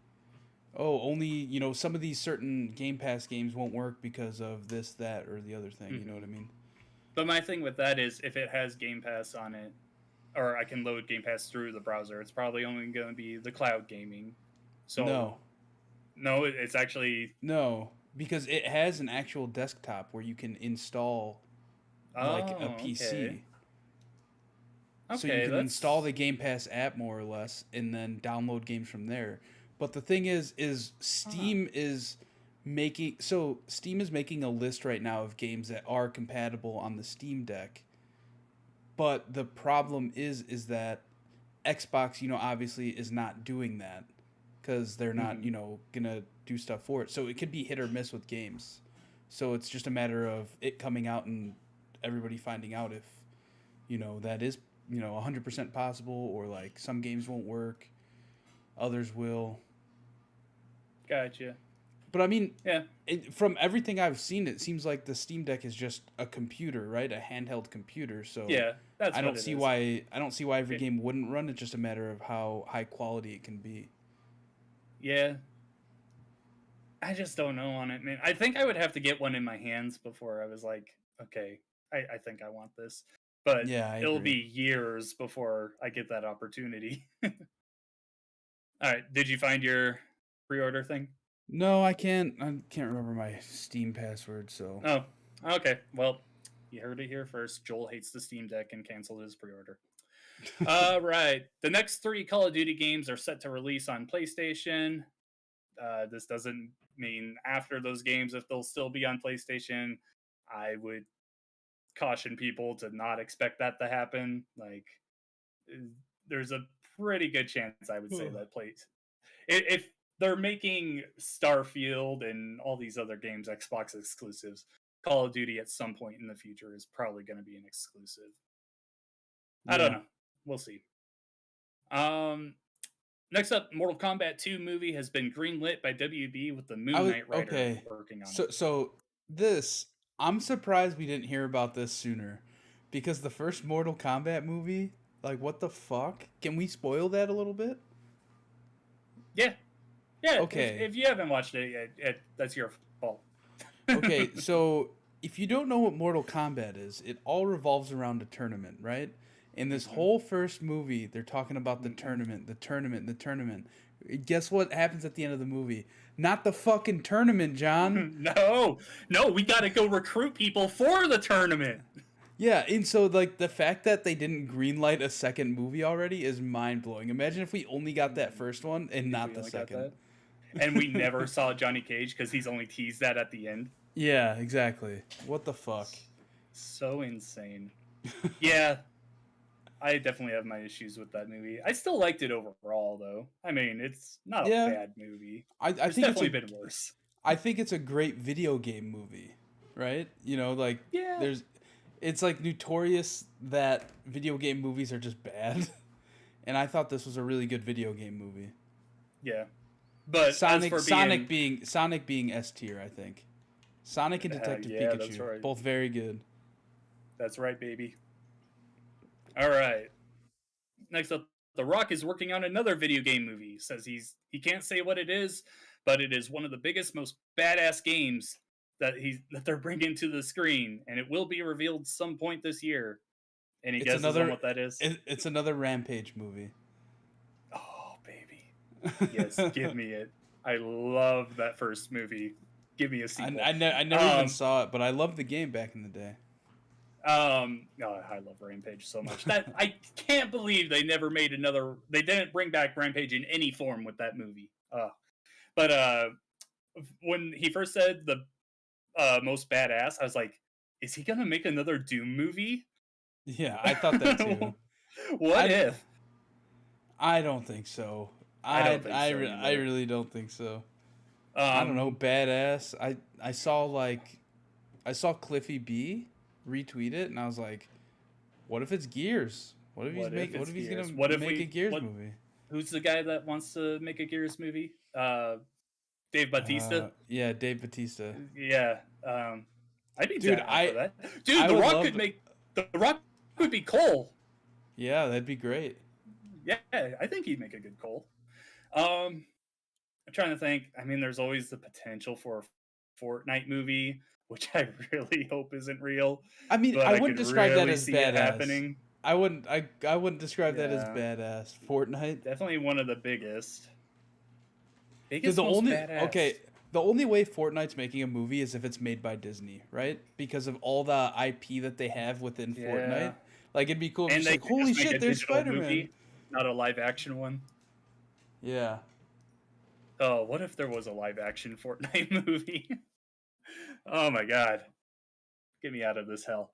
A: oh, only, some of these certain Game Pass games won't work because of this, that, or the other thing. You know what
B: Hmm.
A: I mean?
B: But my thing with that is if it has Game Pass on it, or I can load Game Pass through the browser, it's probably only going to be the cloud gaming. So
A: No,
B: no, it's actually.
A: no, because it has an actual desktop where you can install like a
B: Oh, okay.
A: PC. So you
B: Okay,
A: can install
B: that's.
A: the Game Pass app more or less and then download games from there. But the thing is
B: Huh.
A: Steam is making a list right now of games that are compatible on the Steam Deck. But the problem is that Xbox, obviously is not doing that cuz they're not,
B: Hmm.
A: going to do stuff for it. So it could be hit or miss with games. So it's just a matter of it coming out and everybody finding out if that is 100% possible, or like some games won't work, others will.
B: Gotcha.
A: But I mean,
B: Yeah.
A: from everything I've seen, it seems like the Steam Deck is just a computer, right? A handheld computer. So
B: Yeah. That's what it is.
A: I don't see why every
B: It,
A: game wouldn't run. It's just a matter of how high quality it can be.
B: yeah. I just don't know on it, man. I think I would have to get one in my hands before I was like, okay, I think I want this. But
A: Yeah, I
B: it'll be
A: agree.
B: years before I get that opportunity. All right. Did you find your pre-order thing?
A: No, I can't. I can't remember my Steam password. So
B: Oh, okay. Well, you heard it here first. Joel hates the Steam Deck and canceled his pre-order. All right. The next three Call of Duty games are set to release on PlayStation. This doesn't mean after those games if they'll still be on PlayStation. I would caution people to not expect that to happen. Like, uh, there's a pretty good chance I would say that if they're making Starfield and all these other games Xbox exclusives, Call of Duty at some point in the future is probably going to be an exclusive. I don't
A: yeah.
B: know. We'll see. Um, Next up, Mortal Kombat 2 movie has been greenlit by WB with the
A: I
B: Moon
A: was
B: Knight writer
A: okay.
B: working on it.
A: So this I'm surprised we didn't hear about this sooner, because the first Mortal Kombat movie, like, what the fuck? Can we spoil that a little bit?
B: Yeah, yeah.
A: Okay.
B: If you haven't watched it yet, that's your fault.
A: Okay, so if you don't know what Mortal Kombat is, it all revolves around a tournament, right? In this
B: Mhm.
A: whole first movie, they're talking about the tournament, the tournament, the tournament. Guess what happens at the end of the movie? Not the fucking tournament, John.
B: No, we got to go recruit people for the tournament.
A: Yeah, and so like the fact that they didn't greenlight a second movie already is mind blowing. Imagine if we only got that first one and
B: If
A: not
B: we
A: the
B: only got
A: second.
B: that, and we never saw Johnny Cage because he's only teased that at the end.
A: Yeah, exactly. What the fuck?
B: So insane. Yeah, I definitely have my issues with that movie. I still liked it overall, though. I mean, it's not a
A: Yeah,
B: bad movie.
A: I
B: There's
A: think
B: definitely been worse.
A: I think it's a great video game movie, right? You know, like
B: Yeah.
A: it's like notorious that video game movies are just bad, and I thought this was a really good video game movie.
B: Yeah. But as for
A: Sonic being S tier, I think. Sonic and Detective
B: yeah,
A: Pikachu,
B: that's right.
A: both very good.
B: That's right, baby. All right. Next up, The Rock is working on another video game movie. Says he can't say what it is, but it is one of the biggest, most badass games that they're bringing to the screen, and it will be revealed some point this year. Any
A: It's
B: guesses on
A: another
B: what that is?
A: it's another Rampage movie.
B: Oh, baby. Yes, give me it. I love that first movie. Give me a sequel.
A: I never even saw it, but I loved the game back in the day.
B: Oh, I love Rampage so much. That I can't believe they never made another. They didn't bring back Rampage in any form with that movie. But when he first said the most badass, I was like, is he gonna make another Doom movie?
A: Yeah, I thought that too.
B: What if?
A: I don't think so.
B: I don't think so either.
A: I really don't think so. I don't know, badass. I saw Cliffy B retweet it, and I was like, what if it's Gears? What if he's gonna make a Gears movie?
B: Who's the guy that wants to make a Gears movie? Dave Bautista.
A: Yeah, Dave Bautista.
B: Yeah, I'd be down for that. Dude,
A: The
B: Rock would be Cole.
A: Yeah, that'd be great.
B: Yeah, I think he'd make a good Cole. I'm trying to think. I mean, there's always the potential for a Fortnite movie, which I really hope isn't real.
A: I mean, I wouldn't describe that as badass.
B: Happening.
A: I wouldn't describe that as badass. Fortnite,
B: definitely one of the biggest.
A: The only way Fortnite's making a movie is if it's made by Disney, right? Because of all the IP that they have within Fortnite. Like, it'd be cool if
B: and
A: it's like, holy shit, there's Spider-Man.
B: Movie, not a live action one.
A: Yeah.
B: Oh, what if there was a live action Fortnite movie? Oh my god. Get me out of this hell.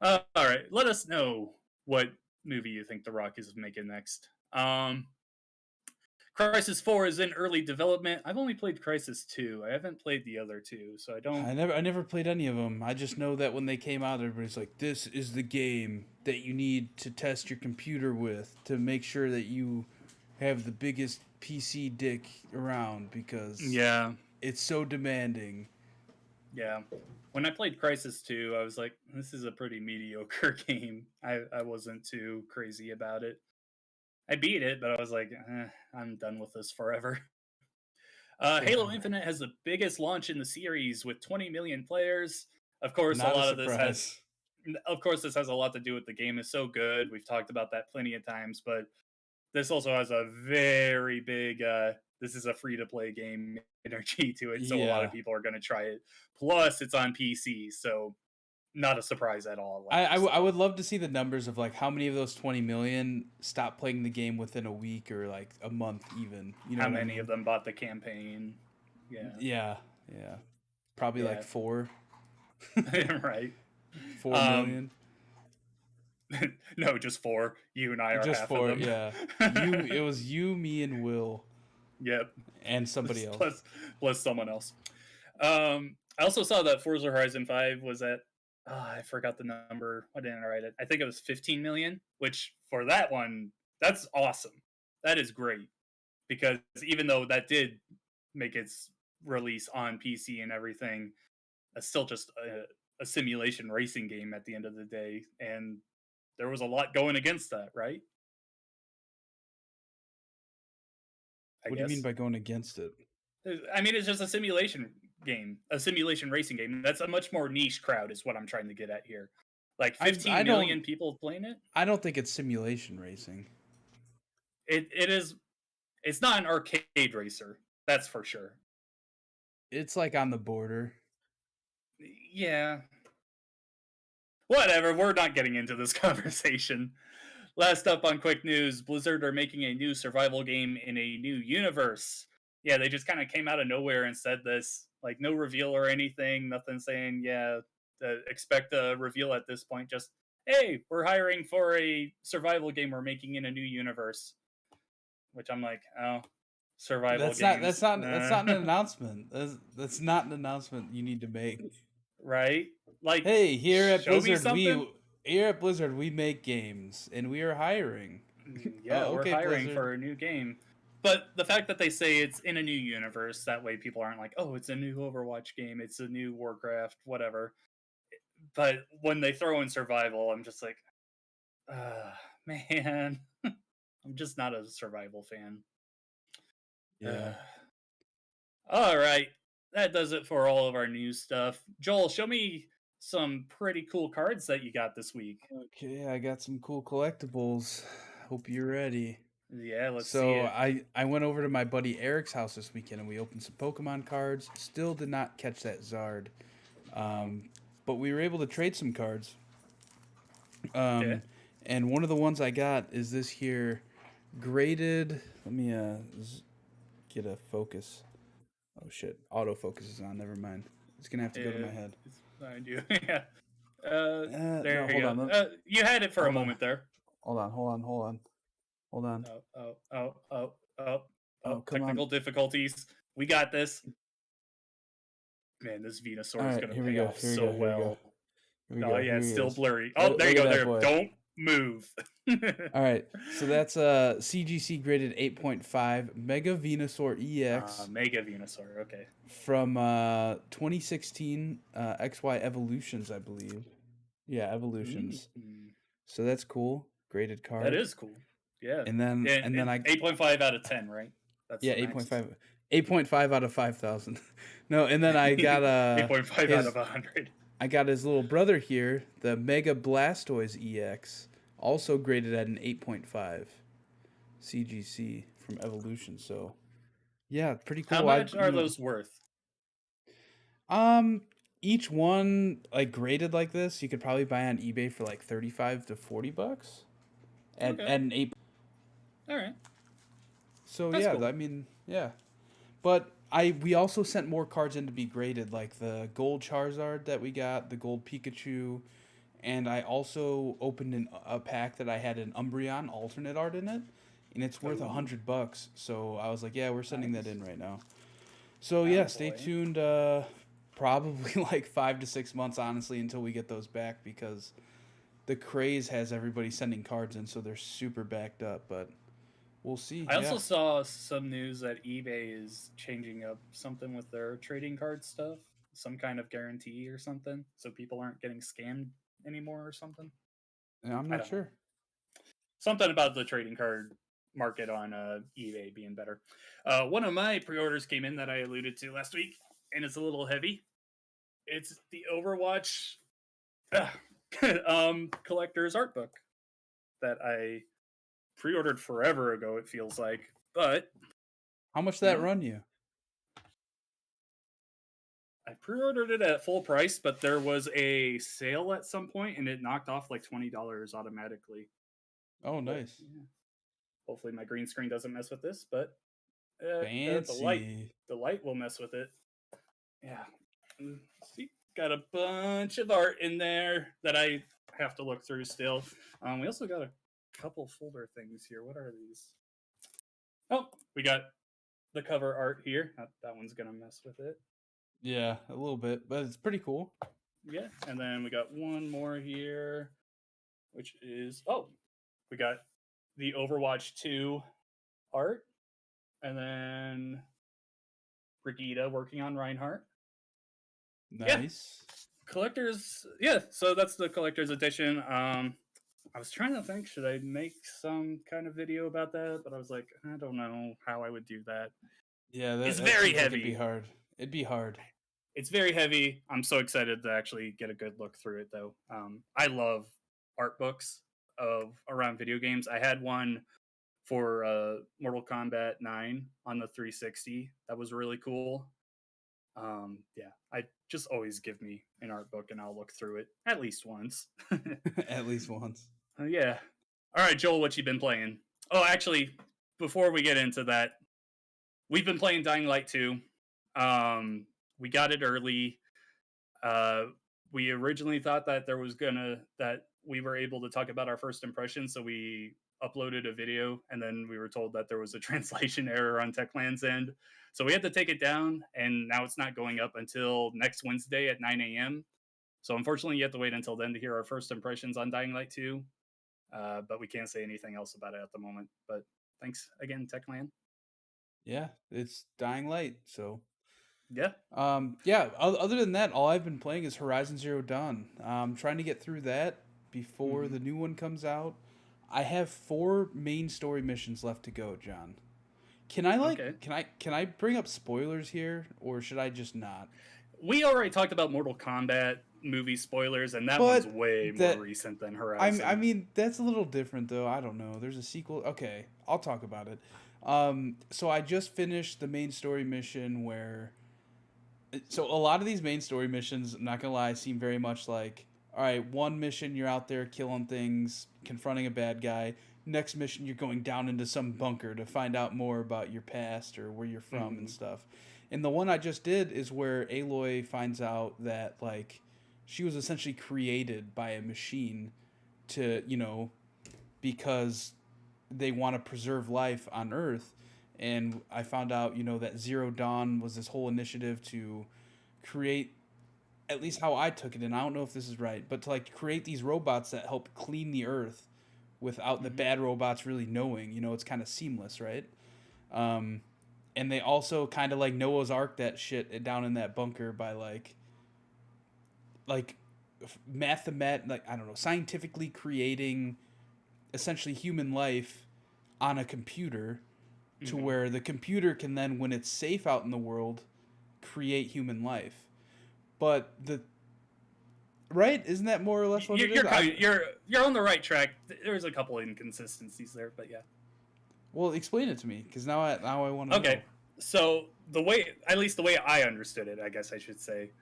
B: All right, let us know what movie you think The Rock is making next. Crysis 4 is in early development. I've only played Crysis 2. I haven't played the other two, so I don't.
A: I never played any of them. I just know that when they came out, everybody's like, "This is the game that you need to test your computer with to make sure that you have the biggest PC dick around because it's so demanding."
B: Yeah. When I played Crysis 2, I was like, "This is a pretty mediocre game." I wasn't too crazy about it. I beat it, but I was like, I'm done with this forever. Halo Infinite has the biggest launch in the series with 20 million players. Of course, this has a lot to do with the game is so good. We've talked about that plenty of times, but this also has a very big, this is a free-to-play game energy to it, so a lot of people are going to try it. Plus, it's on PC, so not a surprise at all.
A: I would love to see the numbers of like how many of those 20 million stopped playing the game within a week or like a month even. You know
B: how many of them bought the campaign?
A: Yeah. Probably like 4.
B: Right.
A: 4 million.
B: No, just 4. You and I are
A: just
B: half
A: 4,
B: of them.
A: Yeah. It was you, me, and Will.
B: Yep.
A: And somebody else.
B: Plus someone else. I also saw that Forza Horizon 5 was at I forgot the number. Why didn't I write it? I think it was 15 million, which for that one, that's awesome. That is great. Because even though that did make its release on PC and everything, it's still just a simulation racing game at the end of the day. And there was a lot going against that, right?
A: What do you mean by going against it?
B: I mean, it's just a simulation game, a simulation racing game. That's a much more niche crowd is what I'm trying to get at here. Like
A: I
B: 15
A: don't
B: million people playing it.
A: I don't think it's simulation racing.
B: It is. It's not an arcade racer. That's for sure.
A: It's like on the border.
B: Yeah. Whatever. We're not getting into this conversation. Last up on quick news, Blizzard are making a new survival game in a new universe. Yeah, they just kind of came out of nowhere and said this. Like, no reveal or anything, nothing saying, yeah, expect a reveal at this point. Just, hey, we're hiring for a survival game we're making in a new universe. Which I'm like, oh, survival games.
A: That's not an announcement. That's not an announcement you need to make.
B: Right? Like,
A: Hey,
B: show me something.
A: Here at Blizzard we make games and we are hiring.
B: Yeah,
A: Oh,
B: we're
A: okay,
B: hiring
A: Blizzard.
B: for a new game. But the fact that they say it's in a new universe, that way people aren't like, oh, it's a new Overwatch game, it's a new Warcraft, whatever. But when they throw in survival, I'm just like, man, I'm just not a survival fan.
A: Yeah.
B: All right, that does it for all of our news stuff. Joel, show me some pretty cool cards that you got this week.
A: Okay, I got some cool collectibles. Hope you're ready.
B: Yeah, let's see
A: So
B: it.
A: I went over to my buddy Eric's house this weekend and we opened some Pokemon cards. Still did not catch that Zard, but we were able to trade some cards.
B: Okay.
A: And one of the ones I got is this here, graded. Let me get a focus. Oh shit, autofocus is on. Never mind. It's gonna have to go to my head.
B: It's behind you. Yeah. There
A: no,
B: you
A: hold
B: go.
A: on.
B: You had it for a
A: Hold on.
B: moment there.
A: Hold on.
B: Oh,
A: Come
B: technical difficulties. We got this. Man, this Venusaur is going to pay off so well. Oh, yeah, it's still blurry. Oh, there you go. There. Don't move.
A: All right. So that's CGC graded 8.5 Mega Venusaur EX.
B: Mega Venusaur. Okay.
A: From 2016 XY Evolutions, I believe. Yeah, Evolutions. So that's cool. Graded card.
B: That is cool. Yeah.
A: And then I
B: 8.5 out of 10, right? That's
A: 8.5. 8.5 out of 5,000. No, and then I got
B: 8.5 out of 100.
A: I got his little brother here, the Mega Blastoise EX, also graded at an 8.5 CGC from Evolution. So, yeah, pretty cool.
B: How much are those worth?
A: Each one like graded like this, you could probably buy on eBay for like $35 to $40 at an 8.
B: All right.
A: So
B: that's cool.
A: I mean, yeah. But we also sent more cards in to be graded, like the gold Charizard that we got, the gold Pikachu, and I also opened a pack that I had an Umbreon alternate art in it, and it's worth $100. So I was like, yeah, we're sending that in right now. So yeah, stay tuned. Probably like 5 to 6 months, honestly, until we get those back, because the craze has everybody sending cards in, so they're super backed up. But we'll see.
B: I also saw some news that eBay is changing up something with their trading card stuff, some kind of guarantee or something, so people aren't getting scammed anymore or something.
A: Yeah, I'm not sure.
B: Know. Something about the trading card market on eBay being better. One of my pre-orders came in that I alluded to last week, and it's a little heavy. It's the Overwatch collector's art book that I pre-ordered forever ago, it feels like. But
A: how much did that run you?
B: I pre-ordered it at full price, but there was a sale at some point and it knocked off like $20 automatically.
A: Oh, nice.
B: But, yeah. Hopefully my green screen doesn't mess with this, but
A: fancy.
B: The light will mess with it. Yeah. See, got a bunch of art in there that I have to look through still. We also got a couple folder things here. What are these? Oh, we got the cover art here. That one's gonna mess with it.
A: Yeah, a little bit, but it's pretty cool.
B: Yeah, and then we got one more here, which is we got the Overwatch 2 art, and then Brigitte working on Reinhardt.
A: Nice.
B: Yeah. Collector's, so that's the collector's edition. I was trying to think, should I make some kind of video about that? But I was like, I don't know how I would do that.
A: Yeah,
B: it's very heavy.
A: It'd be hard.
B: It's very heavy. I'm so excited to actually get a good look through it, though. I love art books of around video games. I had one for Mortal Kombat 9 on the 360. That was really cool. Yeah, I just always give me an art book and I'll look through it at least once.
A: At least once.
B: Yeah. All right, Joel, what you been playing? Oh, actually, before we get into that, we've been playing Dying Light 2. We got it early. Uh, we originally thought that that we were able to talk about our first impressions, so we uploaded a video, and then we were told that there was a translation error on Techland's end, so we had to take it down, and now it's not going up until next Wednesday at 9 a.m. So unfortunately, you have to wait until then to hear our first impressions on Dying Light 2. But we can't say anything else about it at the moment. But thanks again, Techland.
A: Yeah, it's Dying Light. So,
B: Yeah.
A: yeah. Other than that, all I've been playing is Horizon Zero Dawn. Trying to get through that before
B: Mm-hmm.
A: the new one comes out. I have 4 main story missions left to go, John. Can I
B: Okay.
A: can I bring up spoilers here, or should I just not?
B: We already talked about Mortal Kombat movie spoilers, and that one's
A: But
B: way more
A: that
B: recent than
A: I
B: Horizon.
A: mean that's a little different though. I don't know. There's a sequel. Okay, I'll talk about it. So I just finished the main story mission where. So a lot of these main story missions, I'm not gonna lie, seem very much like, all right, one mission you're out there killing things, confronting a bad guy. Next mission you're going down into some bunker to find out more about your past or where you're from and
B: Mm-hmm.
A: stuff. And the one I just did is where Aloy finds out that like she was essentially created by a machine to, because they want to preserve life on Earth. And I found out, that Zero Dawn was this whole initiative to create, at least how I took it, and I don't know if this is right, but to like create these robots that help clean the Earth without the
B: Mm-hmm.
A: bad robots really knowing. It's kind of seamless, right? Um, and they also kind of like Noah's Ark that shit down in that bunker by like like I don't know, scientifically creating essentially human life on a computer to
B: Mm-hmm.
A: where the computer can then, when it's safe out in the world, create human life. But the right, isn't that more or less what it is?
B: You're on the right track. There's a couple inconsistencies there, but yeah.
A: Well, explain it to me, because now I want to know.
B: Okay, so the way, at least the way I understood it, I guess I should say,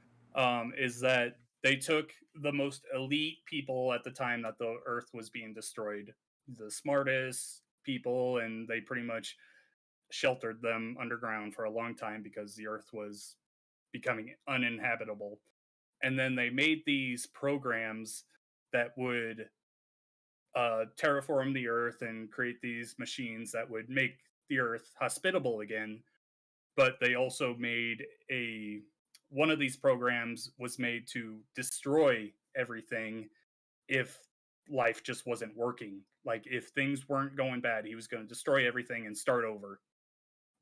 B: is that they took the most elite people at the time that the Earth was being destroyed, the smartest people, and they pretty much sheltered them underground for a long time because the Earth was becoming uninhabitable. And then they made these programs that would terraform the Earth and create these machines that would make the Earth hospitable again. But they also made a one of these programs was made to destroy everything if life just wasn't working. Like if things weren't going bad, he was going to destroy everything and start over.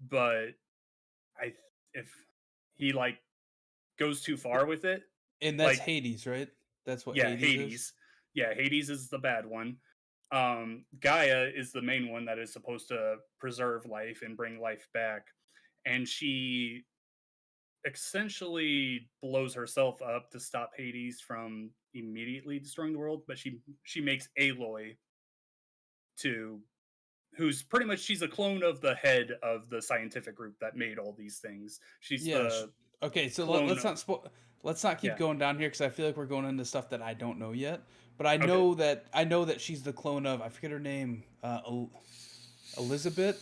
B: But I if he like goes too far with it,
A: And that's
B: like
A: Hades, right? That's what
B: yeah,
A: Hades is.
B: Hades. Yeah, Hades is the bad one. Gaia is the main one that is supposed to preserve life and bring life back. And she essentially blows herself up to stop Hades from immediately destroying the world, but she makes Aloy to who's pretty much she's a clone of the head of the scientific group that made all these things. She's
A: Yeah.
B: the
A: Okay. So
B: clone
A: let's
B: of,
A: not let's not keep
B: yeah.
A: going down here because I feel like we're going into stuff that I don't know yet. But
B: Okay.
A: I know that she's the clone of, I forget her name, Elizabeth,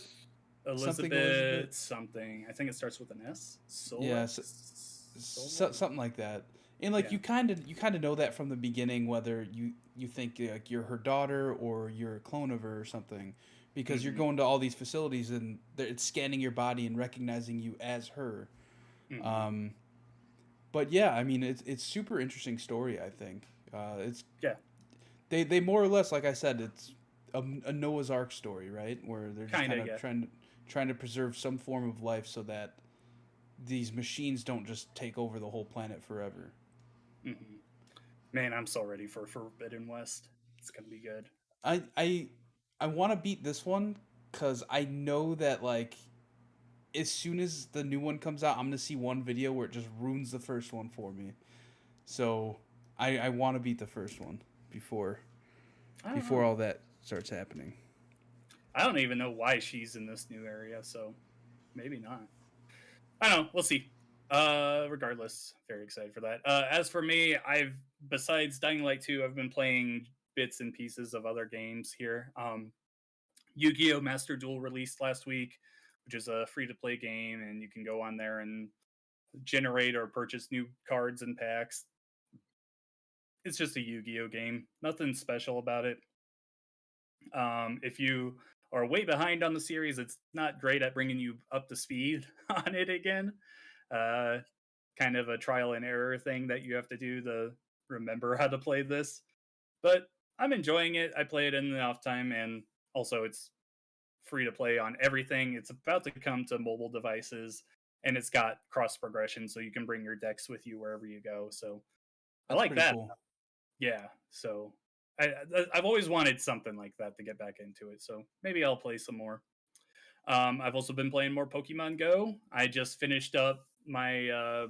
A: something Elizabeth.
B: Elizabeth something. I think it starts with an S.
A: Yeah,
B: Sola?
A: something like that. And like
B: Yeah.
A: you kind of know that from the beginning, whether you think like you're her daughter or you're a clone of her or something, because you're
B: Mm-hmm.
A: going to all these facilities and it's scanning your body and recognizing you as her.
B: Mm-hmm.
A: Um, but yeah, I mean it's super interesting story. I think it's
B: Yeah.
A: they more or less, like I said, it's a Noah's Ark story, right? Where they're just
B: Kinda,
A: kind of
B: yeah.
A: trying to preserve some form of life so that these machines don't just take over the whole planet forever.
B: Mm-hmm. Man, I'm so ready for Forbidden West. It's gonna be good.
A: I I I want to beat this one because I know that like as soon as the new one comes out, I'm gonna see one video where it just ruins the first one for me. So I want to beat the first one before
B: I don't
A: before
B: know.
A: all that starts happening.
B: I don't even know why she's in this new area, so maybe not. I don't know. We'll see. Regardless, very excited for that. As for me, I've besides Dying Light 2, I've been playing bits and pieces of other games here. Yu-Gi-Oh! Master Duel released last week, which is a free-to-play game, and you can go on there and generate or purchase new cards and packs. It's just a Yu-Gi-Oh! Game. Nothing special about it. If you are way behind on the series, it's not great at bringing you up to speed on it again. Uh, Kind of a trial and error thing that you have to do to remember how to play this. But I'm enjoying it. I play it in the off time, and also it's free to play on everything. It's about to come to mobile devices, and it's got cross progression, so you can bring your decks with you wherever you go. So I
A: That's
B: like
A: pretty
B: that.
A: cool.
B: Yeah. So I've always wanted something like that to get back into it. So maybe I'll play some more. I've also been playing more Pokemon Go. I just finished up my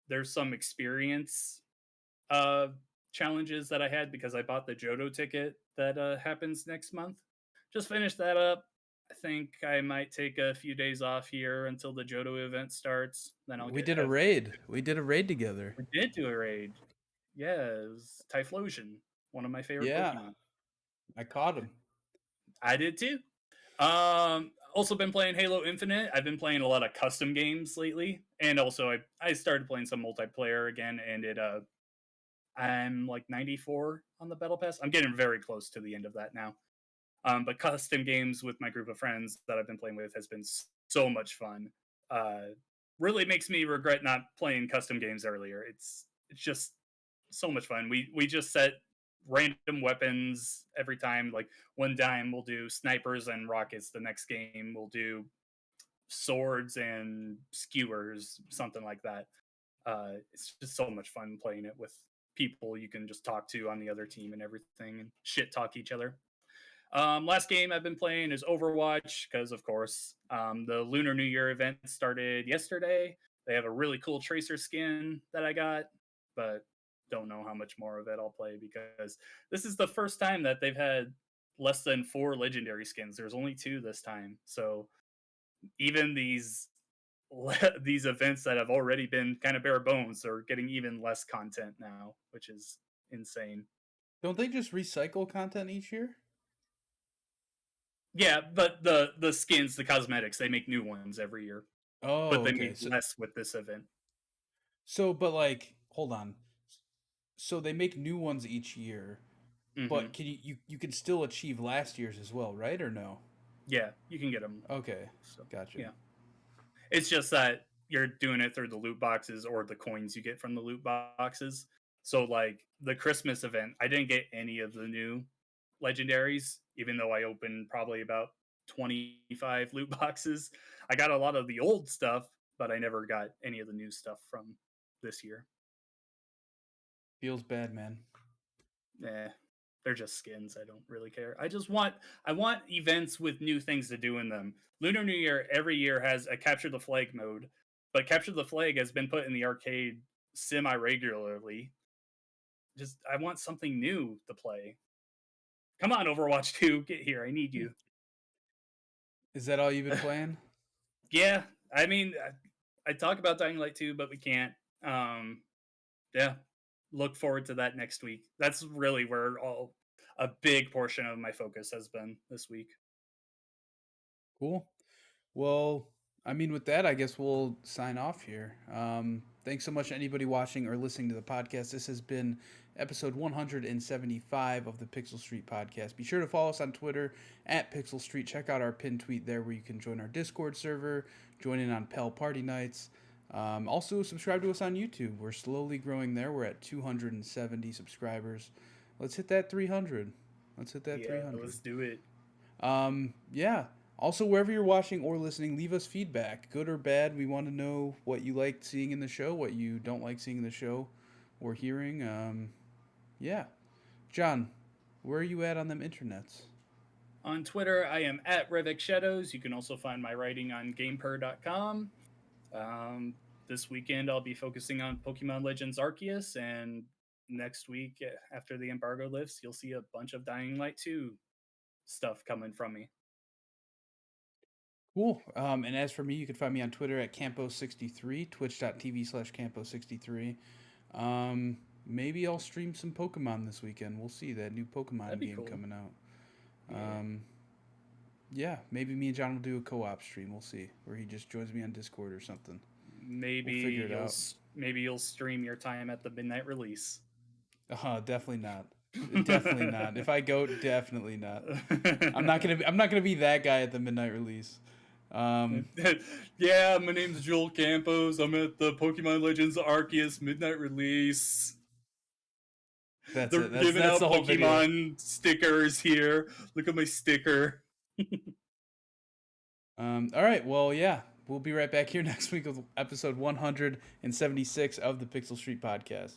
B: there's some experience uh challenges that I had because I bought the Johto ticket that happens next month. Just finished that up. I think I might take a few days off here until the Johto event starts. Then I'll
A: We
B: get
A: did a
B: have
A: raid. We did a raid together.
B: we did do a raid. Yeah, it was Typhlosion, one of my favorite
A: Yeah,
B: Pokemon.
A: I caught him.
B: I did too. Also been playing Halo Infinite. I've been playing a lot of custom games lately, and also I started playing some multiplayer again, and it I'm like 94 on the battle pass. I'm getting very close to the end of that now. But custom games with my group of friends that I've been playing with has been so much fun. Uh, really makes me regret not playing custom games earlier. It's just so much fun. We just set random weapons every time. Like one time we'll do snipers and rockets. The next game we'll do swords and skewers, something like that. It's just so much fun playing it with people you can just talk to on the other team and everything and shit talk each other. Last game I've been playing is Overwatch because, of course, the Lunar New Year event started yesterday. They have a really cool Tracer skin that I got, but don't know how much more of it I'll play because this is the first time that they've had less than 4 legendary skins. There's only 2 this time. So even these events that have already been kind of bare bones are getting even less content now, which is insane.
A: Don't they just recycle content each year?
B: Yeah, but the skins, the cosmetics, they make new ones every year, but
A: Oh,
B: they
A: okay.
B: made
A: So
B: less with this event.
A: but like, hold on. So they make new ones each year,
B: Hmm.
A: but you can still achieve last year's as well, right? Or no?
B: Yeah, you can get them.
A: Okay,
B: So
A: gotcha.
B: yeah, it's just that you're doing it through the loot boxes or the coins you get from the loot boxes. So like the Christmas event, I didn't get any of the new legendaries, even though I opened probably about 25 loot boxes. I got a lot of the old stuff, but I never got any of the new stuff from this year.
A: Feels bad, man.
B: Eh, they're just skins. I don't really care. I want events with new things to do in them. Lunar New Year every year has a capture the flag mode, but capture the flag has been put in the arcade semi regularly. Just I want something new to play. Come on, Overwatch 2, get here. I need you.
A: Is that all you've been playing?
B: Yeah, I mean, I talk about Dying Light 2, but we can't. Yeah, look forward to that next week. That's really where all a big portion of my focus has been this week.
A: Cool. Well, I mean, with that, I guess we'll sign off here. Thanks so much to anybody watching or listening to the podcast. This has been episode 175 of the Pixel Street podcast. Be sure to follow us on Twitter at Pixel Street. Check out our pinned tweet there where you can join our Discord server, join in on Pell Party Nights. Also, subscribe to us on YouTube. We're slowly growing there. We're at 270 subscribers. Let's hit that 300. Let's hit that
B: Yeah,
A: 300.
B: let's do it.
A: Yeah. Also, wherever you're watching or listening, leave us feedback, good or bad. We want to know what you like seeing in the show, what you don't like seeing in the show or hearing. Yeah. John, where are you at on them internets?
B: On Twitter, I am at Revik Shadows. You can also find my writing on GamePer.com. This weekend, I'll be focusing on Pokemon Legends Arceus, and next week, after the embargo lifts, you'll see a bunch of Dying Light 2 stuff coming from me.
A: Cool. And as for me, you can find me on Twitter at Campo63, twitch.tv/Campo63. Maybe I'll stream some Pokemon this weekend. We'll see. That new Pokemon game
B: cool.
A: coming out. Yeah, maybe me and John will do a co-op stream. We'll see. Where he just joins me on Discord or something.
B: Maybe maybe you'll stream your time at the midnight release.
A: Definitely not. Definitely not. If I go, definitely not. I'm not gonna be that guy at the midnight release.
B: Yeah, my name's Joel Campos. I'm at the Pokemon Legends Arceus midnight release. They're giving out Pokemon stickers here. Look at my sticker.
A: All right. Well, yeah. We'll be right back here next week with episode 176 of the Pixel Street Podcast.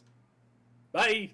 B: Bye.